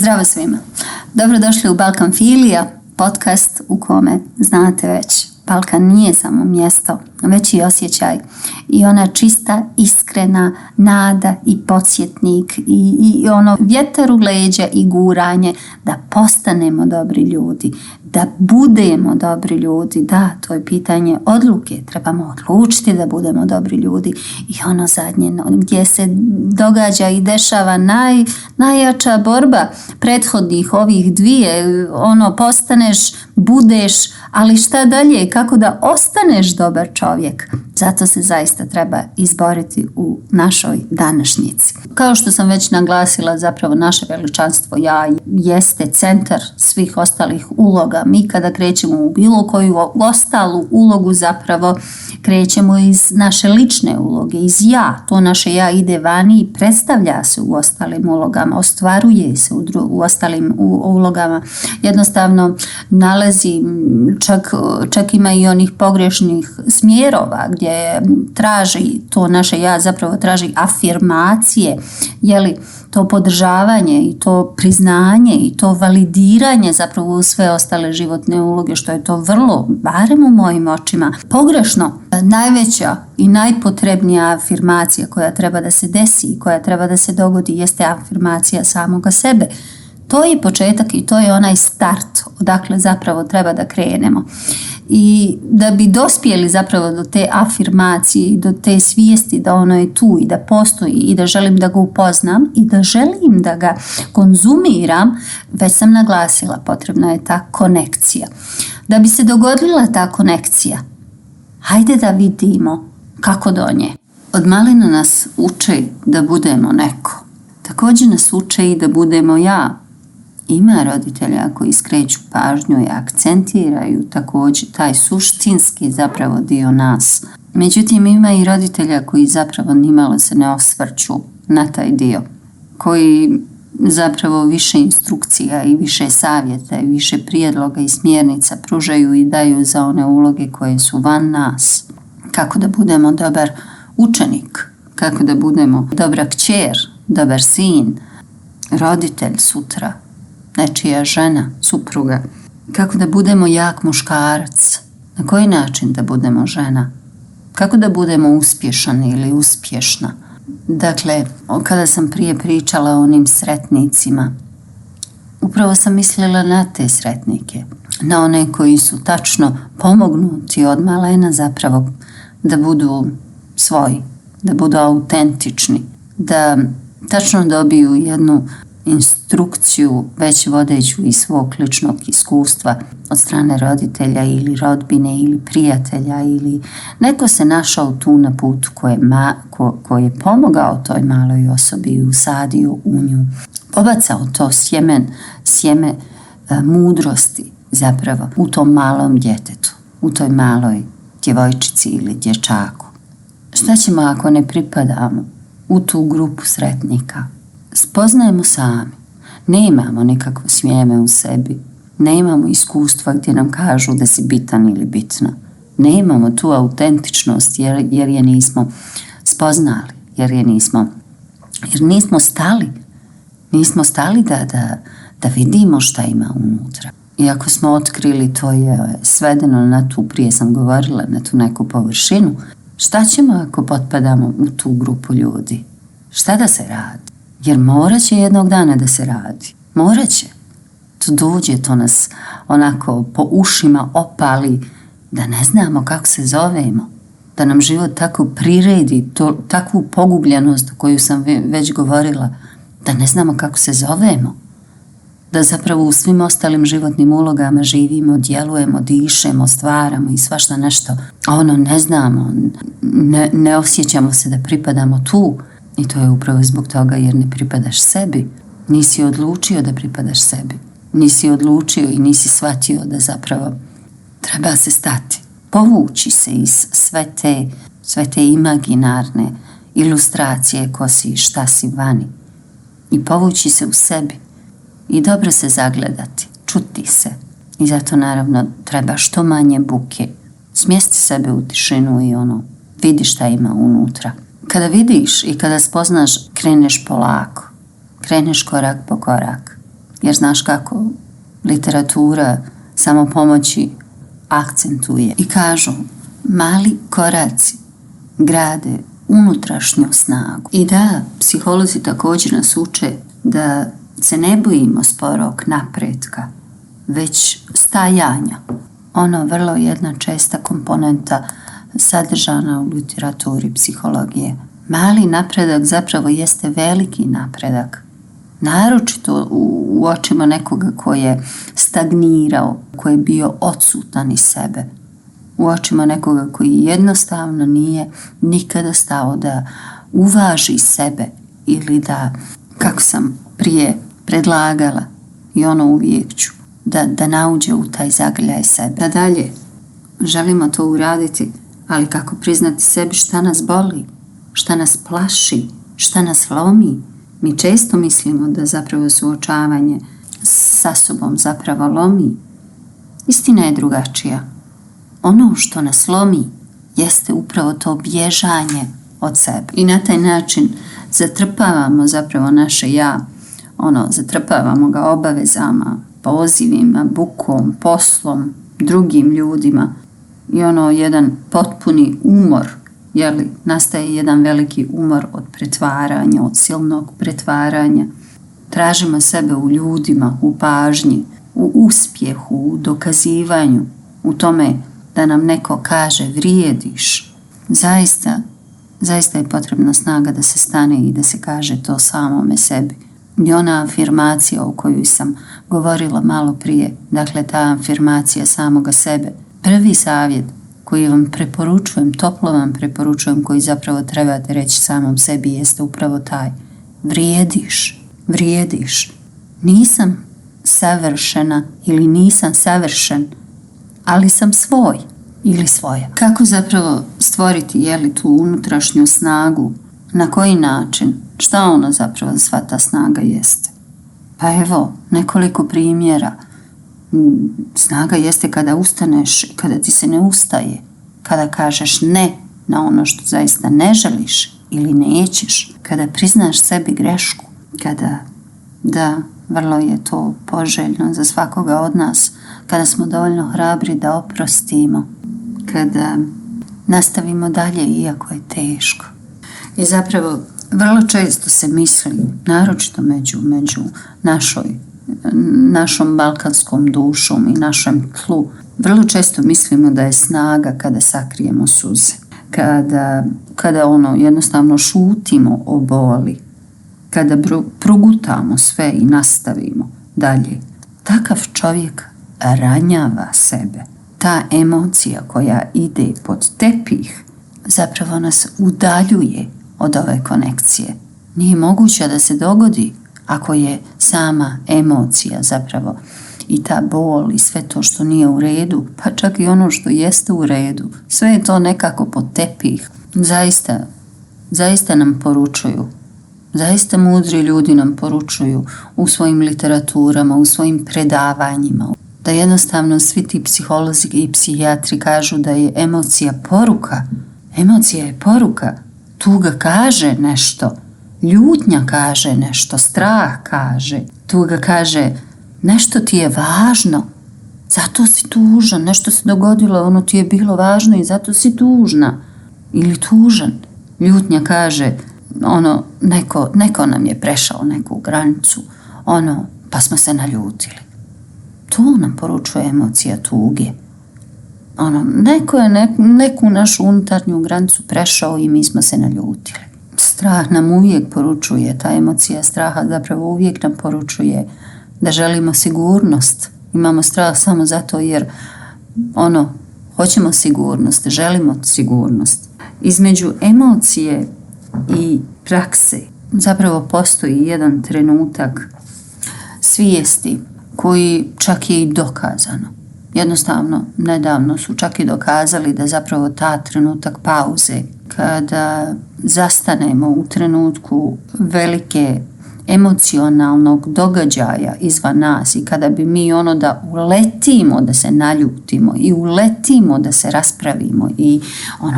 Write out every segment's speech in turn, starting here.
Zdravo svima. Dobrodošli u Balkanfilija, podcast u kome, znate već, Balkan nije samo mjesto, već i osjećaj. I ona čista, iskrena nada i podsjetnik i ono vjetar u leđa i guranje da postanemo dobri ljudi, da budemo dobri ljudi. Da, to je pitanje odluke. Trebamo odlučiti da budemo dobri ljudi. I ono zadnje gdje se događa i dešava najjača borba prethodnih ovih dvije. Postaneš, budeš, ali šta dalje? Kako da ostaneš dobar čovjek? Zato se zaista treba izboriti u našoj današnjici. Kao što sam već naglasila, zapravo naše veličanstvo ja jeste centar svih ostalih uloga. Mi kada krećemo u bilo koju ostalu ulogu, zapravo krećemo iz naše lične uloge, iz ja. To naše ja ide vani i predstavlja se u ostalim ulogama, ostvaruje se u ostalim ulogama. Jednostavno nalazi, čak ima i onih pogrešnih smjerova gdje traži to naše ja, zapravo traži afirmacije, to podržavanje i to priznanje i to validiranje zapravo u sve ostale životne uloge, što je to vrlo, barem u mojim očima, pogrešno. Najveća i najpotrebnija afirmacija koja treba da se desi i koja treba da se dogodi jeste afirmacija samoga sebe. To je početak i to je onaj start odakle zapravo treba da krenemo. I da bi dospjeli zapravo do te afirmacije i do te svijesti da ono je tu i da postoji i da želim da ga upoznam i da želim da ga konzumiram, već sam naglasila, potrebna je ta konekcija. Da bi se dogodila ta konekcija, hajde da vidimo kako do nje. Od malena nas uče da budemo neko. Također nas uče i da budemo ja. Ima roditelja koji skreću pažnju i akcentiraju također taj suštinski zapravo dio nas. Međutim, ima i roditelja koji zapravo nimalo se ne osvrću na taj dio, koji zapravo više instrukcija i više savjeta i više prijedloga i smjernica pružaju i daju za one uloge koje su van nas. Kako da budemo dobar učenik, kako da budemo dobra kćer, dobar sin, roditelj sutra, nečija žena, supruga. Kako da budemo jak muškarac, na koji način da budemo žena, kako da budemo uspješan ili uspješna. Dakle, kada sam prije pričala o onim sretnicima, upravo sam mislila na te sretnike, na one koji su tačno pomognuti od malena zapravo da budu svoji, da budu autentični, da tačno dobiju jednu instrukciju već vodeću iz svog ličnog iskustva od strane roditelja ili rodbine ili prijatelja ili neko se našao tu na putu koji je pomogao toj maloj osobi i usadio u nju, pobacao to sjeme mudrosti zapravo u tom malom djetetu, u toj maloj djevojčici ili dječaku. Šta ćemo ako ne pripadamo u tu grupu sretnika? Spoznajemo sami, nemamo nikakvo sjeme u sebi, nemamo iskustva gdje nam kažu da si bitan ili bitna, nemamo tu autentičnost jer je nismo spoznali, jer nismo stali da vidimo šta ima unutra. I ako smo otkrili, to je svedeno na tu, prije sam govorila, na tu neku površinu. Šta ćemo ako potpadamo u tu grupu ljudi? Šta da se radi? Jer morat će jednog dana da se radi. Morat će. To dođe, to nas onako po ušima opali da ne znamo kako se zovemo. Da nam život tako priredi, takvu pogubljenost o koju sam već govorila, da ne znamo kako se zovemo. Da zapravo u svim ostalim životnim ulogama živimo, djelujemo, dišemo, stvaramo i svašta nešto. A ne znamo, ne osjećamo se da pripadamo tu. I to je upravo zbog toga jer ne pripadaš sebi. Nisi odlučio da pripadaš sebi. Nisi odlučio i nisi shvatio da zapravo treba se stati. Povući se iz sve te imaginarne ilustracije ko si i šta si vani. I povući se u sebi. I dobro se zagledati. Čuti se. I zato naravno treba što manje buke. Smjesti sebe u tišinu i vidi šta ima unutra. Kada vidiš i kada spoznaš, kreneš polako. Kreneš korak po korak. jer znaš kako literatura samopomoći akcentuje. I kažu, mali koraci grade unutrašnju snagu. I da, psiholozi također nas uče da se ne bojimo sporog napretka, već stajanja. Ono vrlo jedna česta komponenta sadržana u literaturi psihologije. Mali napredak zapravo jeste veliki napredak. Naročito u očima nekoga ko je stagnirao, ko je bio odsutan iz sebe. U očima nekoga koji jednostavno nije nikada stao da uvaži sebe ili da, kako sam prije predlagala i ono uvijek ću, da nauđe u taj zagrljaj sebe. Da dalje želimo to uraditi, ali kako priznati sebi šta nas boli, šta nas plaši, šta nas lomi. Mi često mislimo da zapravo suočavanje sa sobom zapravo lomi. Istina je drugačija. Ono što nas lomi jeste upravo to bježanje od sebe. I na taj način zatrpavamo zapravo naše ja, zatrpavamo ga obavezama, pozivima, bukom, poslom, drugim ljudima i jedan potpuni umor, nastaje jedan veliki umor od pretvaranja, od silnog pretvaranja. Tražimo sebe u ljudima, u pažnji, u uspjehu, u dokazivanju, u tome da nam neko kaže vrijediš. Zaista je potrebna snaga da se stane i da se kaže to samome sebi. I ona afirmacija o kojoj sam govorila malo prije, dakle ta afirmacija samoga sebe, prvi savjet koji vam preporučujem, toplo vam preporučujem, koji zapravo trebate reći samom sebi jeste upravo taj. Vrijediš. Nisam savršena ili nisam savršen, ali sam svoj ili svoja. Kako zapravo stvoriti tu unutrašnju snagu? Na koji način? Šta zapravo sva ta snaga jeste? Pa evo, nekoliko primjera. Snaga jeste kada ustaneš, kada ti se ne ustaje, kada kažeš ne na ono što zaista ne želiš ili nećeš, kada priznaš sebi grešku, vrlo je to poželjno za svakoga od nas, kada smo dovoljno hrabri da oprostimo, kada nastavimo dalje iako je teško. I zapravo vrlo često se misli, naročito među našom balkanskom dušom i našem tlu, vrlo često mislimo da je snaga kada sakrijemo suze, kada jednostavno šutimo o boli, kada progutamo sve i nastavimo dalje. Takav čovjek ranjava sebe. Ta emocija koja ide pod tepih zapravo nas udaljuje od ove konekcije. Nije moguće da se dogodi ako je sama emocija zapravo i ta bol i sve to što nije u redu, pa čak i ono što jeste u redu, sve je to nekako pod tepih. Zaista nam poručuju, zaista mudri ljudi nam poručuju u svojim literaturama, u svojim predavanjima, da jednostavno svi ti psiholozi i psihijatri kažu da je emocija poruka. Emocija je poruka. Tuga kaže nešto, ljutnja kaže nešto, strah kaže. Tuga kaže nešto ti je važno, zato si tužan, nešto se dogodilo, ono ti je bilo važno i zato si tužna ili tužan. Ljutnja kaže neko nam je prešao neku granicu, pa smo se naljutili. To nam poručuje emocija tuge. Neko je neku našu unutarnju granicu prešao i mi smo se naljutili. Strah nam uvijek poručuje, ta emocija straha zapravo uvijek nam poručuje da želimo sigurnost. Imamo strah samo zato jer hoćemo sigurnost, želimo sigurnost. Između emocije i prakse zapravo postoji jedan trenutak svijesti koji čak je i dokazano. Jednostavno, nedavno su čak i dokazali da zapravo ta trenutak pauze, kada zastanemo u trenutku velike emocionalnog događaja izvan nas i kada bi mi da uletimo da se naljutimo i uletimo da se raspravimo i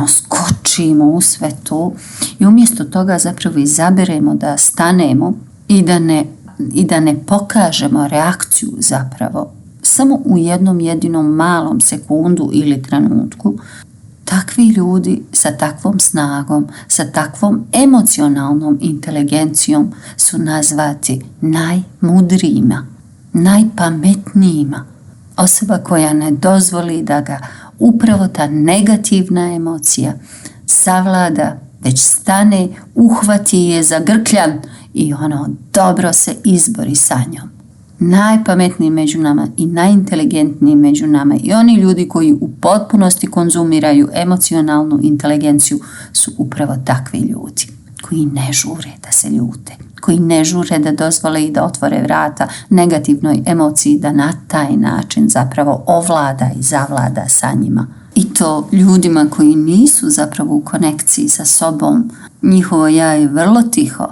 skočimo u sve to i umjesto toga zapravo izaberemo da stanemo i da ne i da ne pokažemo reakciju zapravo samo u jednom jedinom malom sekundu ili trenutku, takvi ljudi sa takvom snagom, sa takvom emocionalnom inteligencijom su nazvati najmudrijima, najpametnijima. Osoba koja ne dozvoli da ga upravo ta negativna emocija savlada, već stane, uhvati je za grkljan i dobro se izbori sa njom. Najpametniji među nama i najinteligentniji među nama i oni ljudi koji u potpunosti konzumiraju emocionalnu inteligenciju su upravo takvi ljudi koji ne žure da se ljute, koji ne žure da dozvole i da otvore vrata negativnoj emociji, da na taj način zapravo ovlada i zavlada sa njima. I to ljudima koji nisu zapravo u konekciji sa sobom, njihovo ja je vrlo tiho,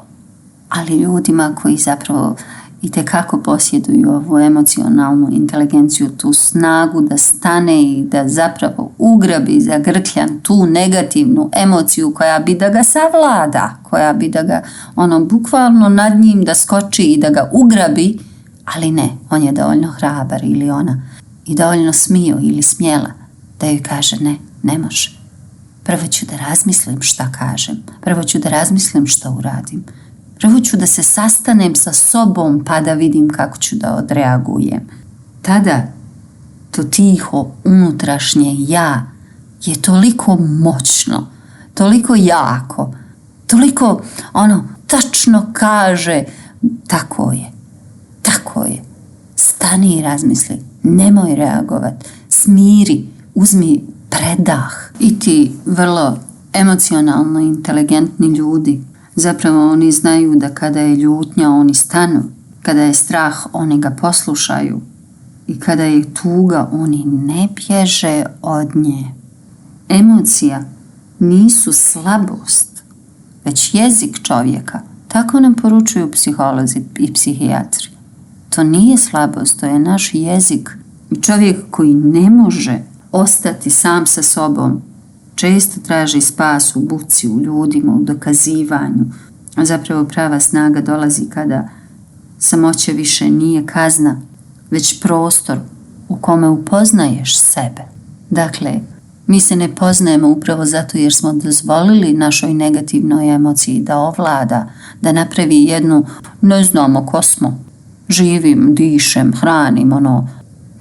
ali ljudima koji zapravo itekako posjeduju ovu emocionalnu inteligenciju, tu snagu da stane i da zapravo ugrabi za grkljan tu negativnu emociju koja bi da ga savlada, koja bi da ga bukvalno nad njim da skoči i da ga ugrabi, ali ne, on je dovoljno hrabar ili ona i dovoljno smio ili smjela da joj kaže ne može. Prvo ću da razmislim šta kažem, prvo ću da razmislim šta uradim. Prvo ću da se sastanem sa sobom pa da vidim kako ću da odreagujem. Tada to tiho unutrašnje ja je toliko moćno, toliko jako, toliko tačno kaže tako je. Stani i razmisli, nemoj reagovat, smiri, uzmi predah. I ti vrlo emocionalno inteligentni ljudi, zapravo oni znaju da kada je ljutnja oni stanu, kada je strah oni ga poslušaju i kada je tuga oni ne bježe od nje. Emocija nisu slabost, već jezik čovjeka. Tako nam poručuju psiholozi i psihijatri. To nije slabost, to je naš jezik. Čovjek koji ne može ostati sam sa sobom često traži spas u buci, u ljudima, u dokazivanju. Zapravo prava snaga dolazi kada samoća više nije kazna, već prostor u kome upoznaješ sebe. Dakle, mi se ne poznajemo upravo zato jer smo dozvolili našoj negativnoj emociji da ovlada, da napravi jednu, ne znamo ko smo, živim, dišem, hranim,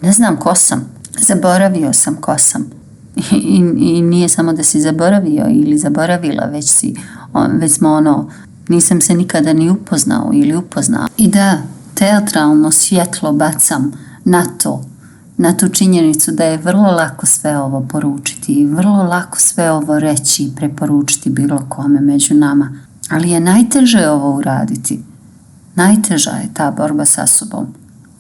ne znam ko sam, zaboravio sam ko sam. I nije samo da si zaboravio ili zaboravila, već smo nisam se nikada ni upoznao ili upoznao. I da, teatralno svjetlo bacam na tu činjenicu da je vrlo lako sve ovo poručiti i vrlo lako sve ovo reći i preporučiti bilo kome među nama. Ali je najteže ovo uraditi. Najteža je ta borba sa sobom.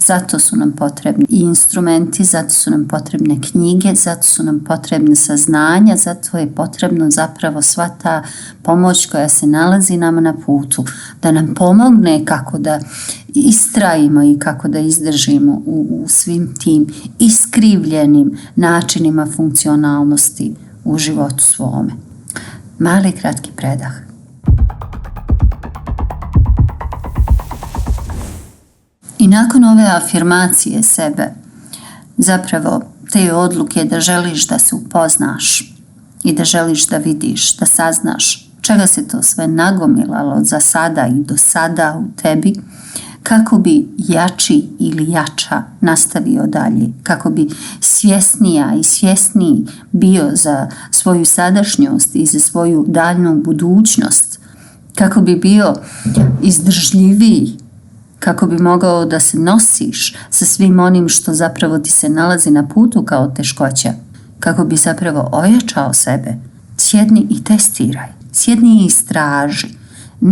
Zato su nam potrebni i instrumenti, zato su nam potrebne knjige, zato su nam potrebne saznanja, zato je potrebno zapravo sva ta pomoć koja se nalazi nama na putu, da nam pomogne kako da istrajimo i kako da izdržimo u svim tim iskrivljenim načinima funkcionalnosti u životu svome. Mali kratki predah. I nakon ove afirmacije sebe, zapravo te odluke da želiš da se upoznaš i da želiš da vidiš, da saznaš čega se to sve nagomilalo za sada i do sada u tebi, kako bi jači ili jača nastavio dalje, kako bi svjesnija i svjesniji bio za svoju sadašnjost i za svoju daljnju budućnost, kako bi bio izdržljiviji, kako bi mogao da se nosiš sa svim onim što zapravo ti se nalazi na putu kao teškoća, kako bi zapravo ojačao sebe. Sjedni i testiraj, sjedni i istraži,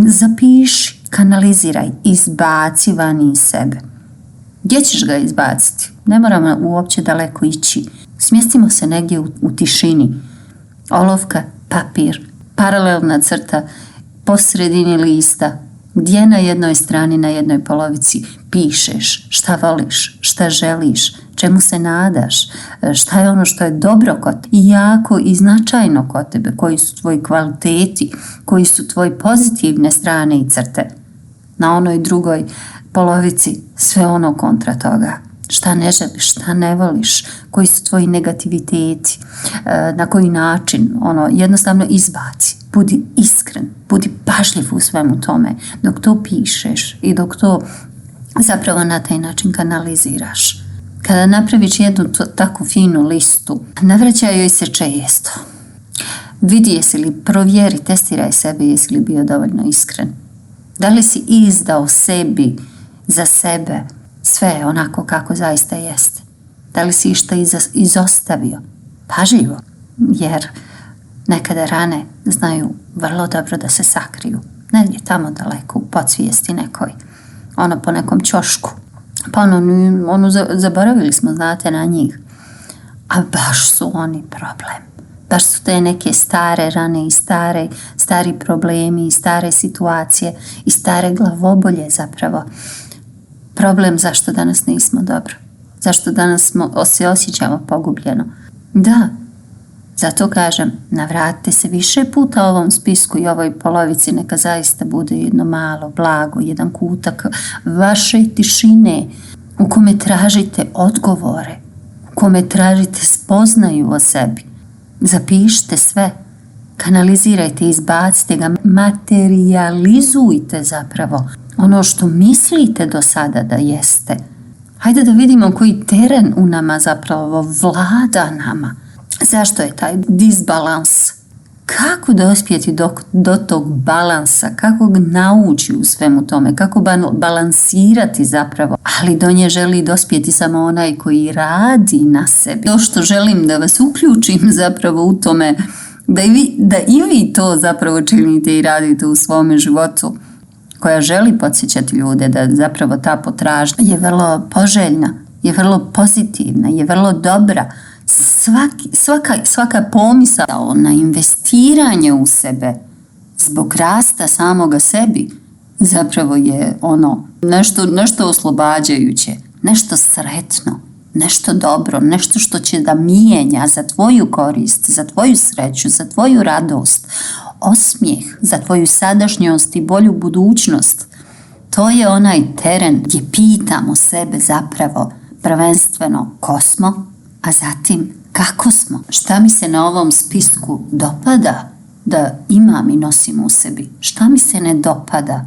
zapiši, kanaliziraj, izbaci van iz sebe. Gdje ćeš ga izbaciti? Ne moramo uopće daleko ići. Smjestimo se negdje u tišini. Olovka, papir, paralelna crta, po sredini lista, gdje na jednoj strani, na jednoj polovici pišeš šta voliš, šta želiš, čemu se nadaš, šta je ono što je dobro kod tebe i jako i značajno kod tebe, koji su tvoji kvaliteti, koji su tvoje pozitivne strane i crte. Na onoj drugoj polovici sve ono kontra toga. Šta ne želiš, šta ne voliš, koji su tvoji negativiteti, na koji način, jednostavno izbaci. Budi iskren, budi pažljiv u svemu tome dok to pišeš i dok to zapravo na taj način kanaliziraš. Kada napraviš jednu takvu finu listu, ne vraćaj joj se često. Vidi jesi li, provjeri, testiraj sebe jesi li bio dovoljno iskren. Da li si izdao sebi, za sebe, sve onako kako zaista jeste. Da li si išta izostavio? Pažljivo, jer nekada rane znaju vrlo dobro da se sakriju. Negdje tamo daleko u podsvijesti nekoj. Po nekom ćošku. Pa zaboravili smo, znate, na njih. A baš su oni problem. Baš su te neke stare rane i stari problemi i stare situacije i stare glavobolje zapravo. Problem zašto danas nismo dobro. Zašto danas se osjećamo pogubljeno. Da, zato kažem, navratite se više puta ovom spisku i ovoj polovici, neka zaista bude jedno malo blago, jedan kutak vaše tišine u kome tražite odgovore, u kome tražite spoznaju o sebi. Zapišite sve, kanalizirajte, izbacite ga, materializujte zapravo ono što mislite do sada da jeste. Hajde da vidimo koji teren u nama zapravo vlada nama. Zašto je taj disbalans? Kako dospjeti do tog balansa? Kako ga nauči u svemu tome? Kako balansirati zapravo? Ali do nje želi dospjeti samo onaj koji radi na sebi. To što želim da vas uključim zapravo u tome, da i vi to zapravo činite i radite u svome životu, koja želi podsjećati ljude da zapravo ta potražnja je vrlo poželjna, je vrlo pozitivna, je vrlo dobra. Svaka pomisao na investiranje u sebe zbog rasta samoga sebi zapravo je nešto oslobađajuće, nešto sretno, nešto dobro, nešto što će da mijenja za tvoju korist, za tvoju sreću, za tvoju radost, osmijeh, za tvoju sadašnjost i bolju budućnost. To je onaj teren gdje pitamo sebe zapravo prvenstveno ko smo, a zatim kako smo. Šta mi se na ovom spisku dopada da imam i nosim u sebi? Šta mi se ne dopada?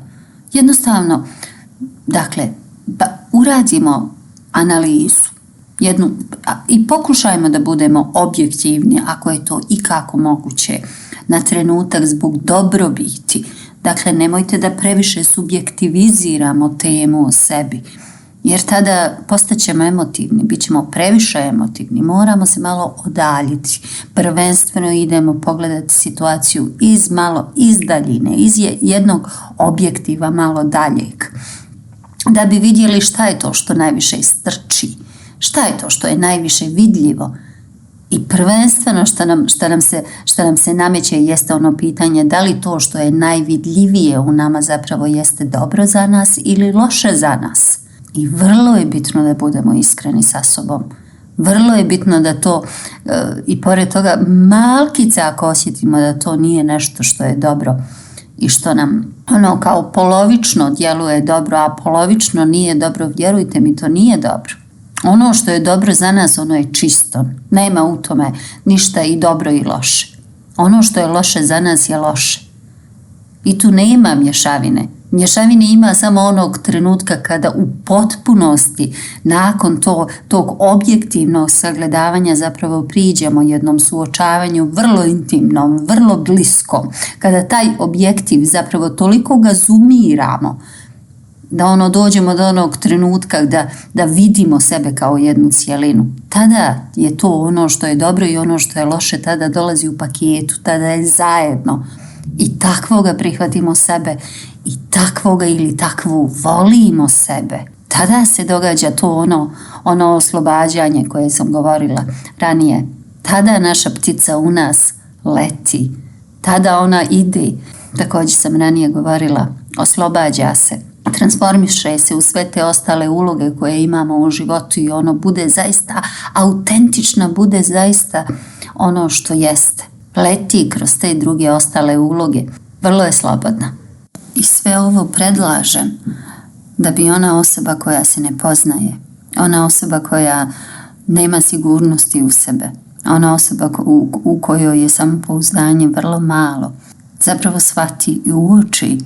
Jednostavno, dakle, uradimo analizu i pokušajmo da budemo objektivni ako je to ikako moguće na trenutak zbog dobrobiti. Dakle, nemojte da previše subjektiviziramo temu o sebi, jer tada postaćemo emotivni, bit ćemo previše emotivni, moramo se malo odaljiti. Prvenstveno idemo pogledati situaciju iz daljine, iz jednog objektiva malo daljeg, da bi vidjeli šta je to što najviše istrči, šta je to što je najviše vidljivo. I prvenstveno što nam se nameće jeste ono pitanje da li to što je najvidljivije u nama zapravo jeste dobro za nas ili loše za nas. I vrlo je bitno da budemo iskreni sa sobom. Vrlo je bitno da to, i pored toga malkice ako osjetimo da to nije nešto što je dobro i što nam kao polovično djeluje dobro, a polovično nije dobro, vjerujte mi, to nije dobro. Ono što je dobro za nas, ono je čisto. Nema u tome ništa i dobro i loše. Ono što je loše za nas je loše. I tu nema mješavine. Mješavine ima samo onog trenutka kada u potpunosti nakon tog objektivnog sagledavanja zapravo priđemo jednom suočavanju vrlo intimnom, vrlo bliskom. Kada taj objektiv zapravo toliko ga zoomiramo da dođemo do onog trenutka da vidimo sebe kao jednu cjelinu. Tada je to ono što je dobro i ono što je loše, tada dolazi u paketu, tada je zajedno. I takvoga prihvatimo sebe i takvoga ili takvu volimo sebe. Tada se događa to ono oslobađanje koje sam govorila ranije. Tada naša ptica u nas leti. Tada ona ide. Također sam ranije govorila, oslobađa se. Transformiše se u sve te ostale uloge koje imamo u životu i bude zaista autentična, bude zaista ono što jeste. Leti kroz te druge ostale uloge. Vrlo je slobodna. I sve ovo predlažem da bi ona osoba koja se ne poznaje, ona osoba koja nema sigurnosti u sebe, ona osoba u kojoj je samopouzdanje vrlo malo, zapravo shvati i uoči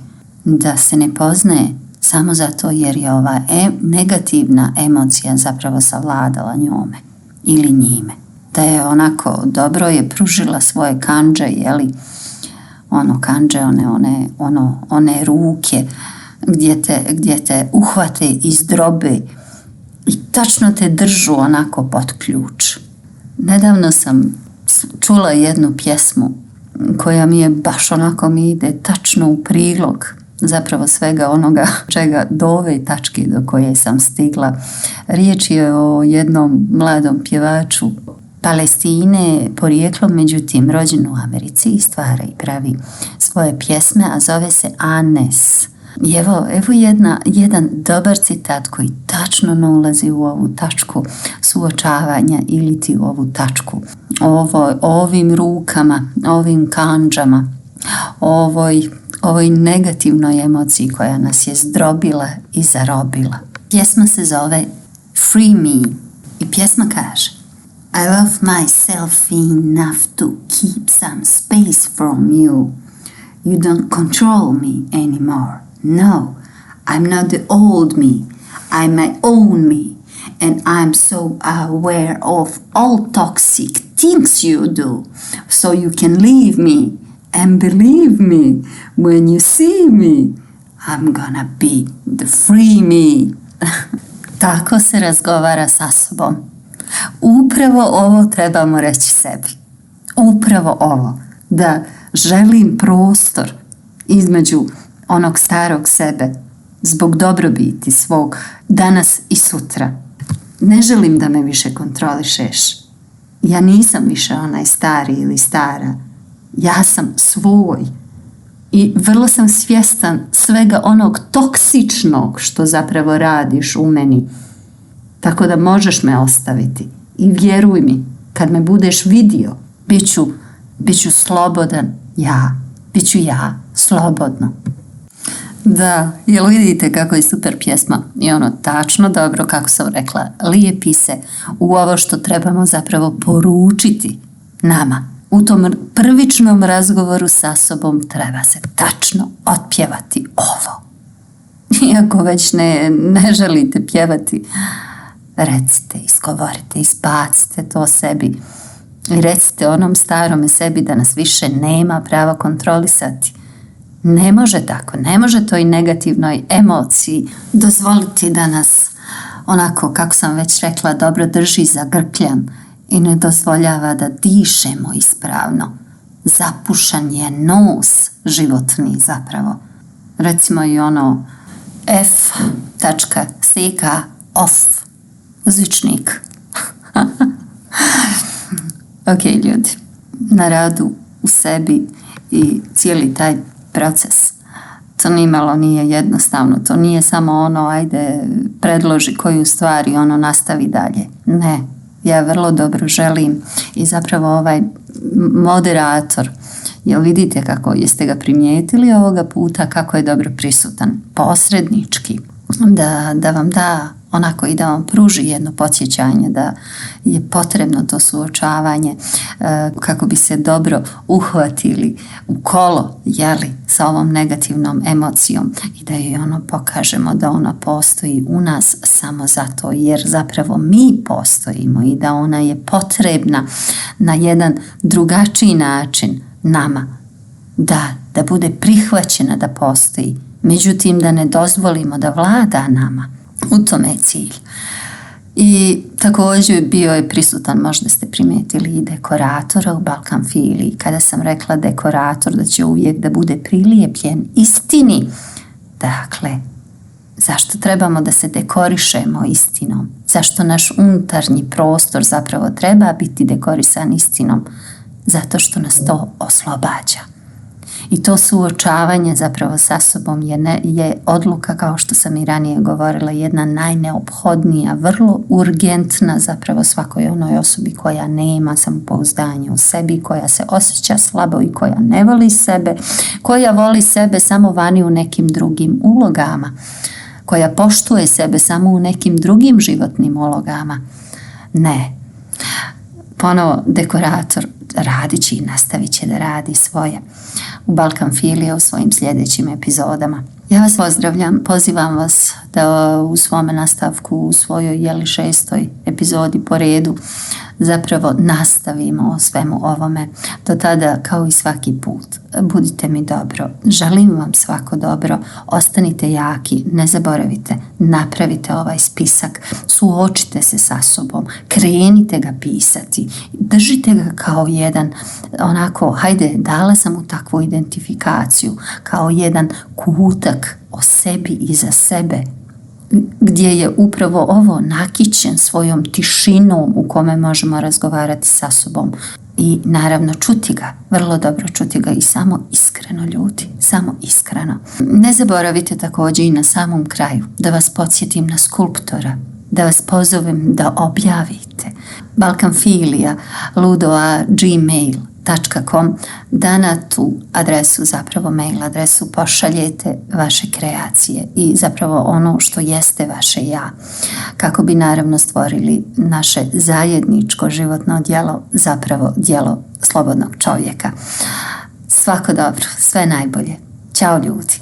da se ne poznaje samo zato jer je ova negativna emocija zapravo savladala njome ili njime. Da je onako dobro je pružila svoje kandže, jeli, kandže, one ruke gdje te uhvate iz drobe i tačno te držu onako pod ključ. Nedavno sam čula jednu pjesmu koja mi je baš onako mi ide tačno u prilog zapravo svega onoga do ove tačke do koje sam stigla. Riječ je o jednom mladom pjevaču Palestine, porijeklom, međutim rođen u Americi i stvara i pravi svoje pjesme, a zove se Anes. I evo jedan dobar citat koji tačno ulazi u ovu tačku suočavanja ili ti u ovu tačku ovim rukama, ovim kandžama, ovoj negativnoj emociji koja nas je zdrobila i zarobila. Pjesma se zove Free Me i pjesma kaže: I love myself enough to keep some space from you. You don't control me anymore. No, I'm not the old me. I'm my own me. And I'm so aware of all toxic things you do. So you can leave me. And believe me, when you see me, I'm gonna be the free me. Tako se razgovara sa sobom. Upravo ovo trebamo reći sebi. Upravo ovo. Da želim prostor između onog starog sebe zbog dobrobiti svog danas i sutra. Ne želim da me više kontrolišeš. Ja nisam više onaj stari ili stara. Ja sam svoj. I vrlo sam svjestan svega onog toksičnog što zapravo radiš u meni. Tako da možeš me ostaviti. I vjeruj mi, kad me budeš vidio, bit ću slobodan ja. Bit ću ja slobodno. Da, jel vidite kako je super pjesma i tačno dobro, kako sam rekla, lijepi se u ovo što trebamo zapravo poručiti nama. U tom prvičnom razgovoru sa sobom treba se tačno otpjevati ovo. Iako već ne želite pjevati, recite, izgovorite, izbacite to sebi i recite onom starome sebi da nas više nema pravo kontrolisati. Ne može tako, ne može toj negativnoj emociji dozvoliti da nas, onako kako sam već rekla, dobro drži za grkljan i ne dozvoljava da dišemo ispravno. Zapušan je nos životni zapravo. Recimo i F.CK off, zvičnik. Ok, ljudi, na radu u sebi i cijeli taj proces. To nimalo nije jednostavno, to nije samo ajde predloži koju stvar i nastavi dalje. Ne, ja vrlo dobro želim i zapravo ovaj moderator, jel vidite kako, jeste ga primijetili ovoga puta kako je dobro prisutan, posrednički, da vam da onako i da vam pruži jedno podsjećanje da je potrebno to suočavanje kako bi se dobro uhvatili u kolo, jeli, sa ovom negativnom emocijom i da joj pokažemo da ona postoji u nas samo zato jer zapravo mi postojimo i da ona je potrebna na jedan drugačiji način nama, da bude prihvaćena da postoji, međutim da ne dozvolimo da vlada nama. U tome je cilj. I također bio je prisutan, možda ste primijetili, i dekoratora u Balkan Filiji. Kada sam rekla dekorator da će uvijek da bude prilijepljen istini. Dakle, zašto trebamo da se dekorišemo istinom? Zašto naš unutarnji prostor zapravo treba biti dekorisan istinom? Zato što nas to oslobađa. I to suočavanje zapravo sa sobom je odluka, kao što sam i ranije govorila, jedna najneophodnija, vrlo urgentna zapravo svakoj onoj osobi koja nema samopouzdanje u sebi, koja se osjeća slabo i koja ne voli sebe, koja voli sebe samo vani u nekim drugim ulogama. koja poštuje sebe samo u nekim drugim životnim ulogama. Ne. Ponovo dekorator radit će i nastavit će da radi svoje. U Balkan Filije u svojim sljedećim epizodama. Ja vas pozdravljam, pozivam vas da u svome nastavku, u svojoj 6. epizodi po redu zapravo nastavimo o svemu ovome. Do tada, kao i svaki put, budite mi dobro, želim vam svako dobro, ostanite jaki, ne zaboravite, napravite ovaj spisak, suočite se sa sobom, krenite ga pisati, držite ga kao jedan, onako, hajde, dala sam mu takvu identifikaciju, kao jedan kutak o sebi i za sebe, gdje je upravo ovo nakićen svojom tišinom u kome možemo razgovarati sa sobom i naravno čuti ga, vrlo dobro čuti ga i samo iskreno ljudi, samo iskreno. Ne zaboravite također i na samom kraju da vas podsjetim na skulptora, da vas pozovem da objavite balkanfilija@gmail.com, da na tu adresu, zapravo mail adresu, pošaljete vaše kreacije i zapravo ono što jeste vaše ja, kako bi naravno stvorili naše zajedničko životno djelo, zapravo djelo slobodnog čovjeka. Svako dobro, sve najbolje. Ćao ljudi.